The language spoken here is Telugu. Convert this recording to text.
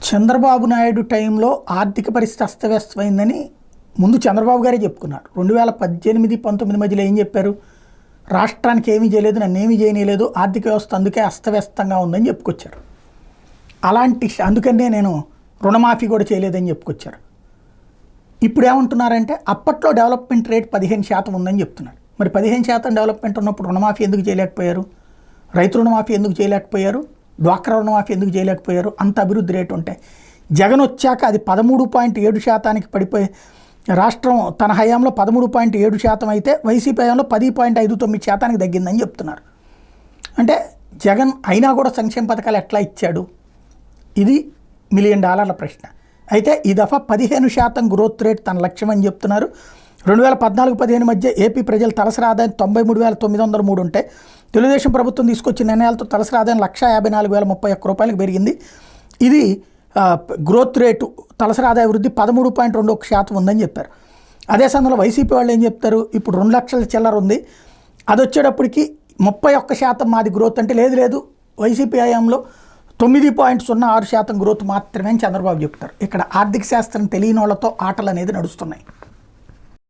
చంద్రబాబు నాయుడు టైంలో ఆర్థిక పరిస్థితి అస్తవ్యస్తమైందని ముందు చంద్రబాబు గారే చెప్పుకున్నారు. 2018-19 మధ్యలో ఏం చెప్పారు? రాష్ట్రానికి ఏమీ చేయలేదు, నన్ను ఏమీ చేయలేదు, ఆర్థిక వ్యవస్థ అందుకే అస్తవ్యస్తంగా ఉందని చెప్పుకొచ్చారు. అందుకనే నేను రుణమాఫీ కూడా చేయలేదని చెప్పుకొచ్చారు. ఇప్పుడు ఏమంటున్నారంటే అప్పట్లో డెవలప్మెంట్ రేట్ 15% ఉందని చెప్తున్నారు. మరి 15% డెవలప్మెంట్ ఉన్నప్పుడు రుణమాఫీ ఎందుకు చేయలేకపోయారు? రైతు రుణమాఫీ ఎందుకు చేయలేకపోయారు? డ్వాక్రా రుణమాఫీ ఎందుకు చేయలేకపోయారు? అంత అభివృద్ధి రేటు ఉంటే జగన్ వచ్చాక అది 13.7% పడిపోయి రాష్ట్రం తన హయాంలో 13.7% అయితే వైసీపీ హయాంలో 10.59% తగ్గిందని చెప్తున్నారు. అంటే జగన్ అయినా కూడా సంక్షేమ పథకాలు ఎట్లా ఇచ్చాడు? ఇది $1 మిలియన్ ప్రశ్న. అయితే ఈ దఫా 15% గ్రోత్ రేట్ తన లక్ష్యం అని చెప్తున్నారు. 2014-15 మధ్య ఏపీ ప్రజల తలసరి ఆదాయం 93,903 ఉంటే తెలుగుదేశం ప్రభుత్వం తీసుకొచ్చిన నిర్ణయాలతో తలసరి ఆదాయం 154,031 రూపాయలకు పెరిగింది. ఇది గ్రోత్ రేటు తలసరి ఆదాయ వృద్ధి 13.21% ఉందని చెప్పారు. అదే సమయంలో వైసీపీ వాళ్ళు ఏం చెప్తారు? ఇప్పుడు 2 లక్షల చిల్లర ఉంది, అది వచ్చేటప్పటికి 31% మాది గ్రోత్ అంటే లేదు వైసీపీ హయాంలో 9.06% గ్రోత్ మాత్రమే అని చంద్రబాబు చెప్తారు. ఇక్కడ ఆర్థిక శాస్త్రం తెలియని వాళ్ళతో ఆటలు అనేది నడుస్తున్నాయి.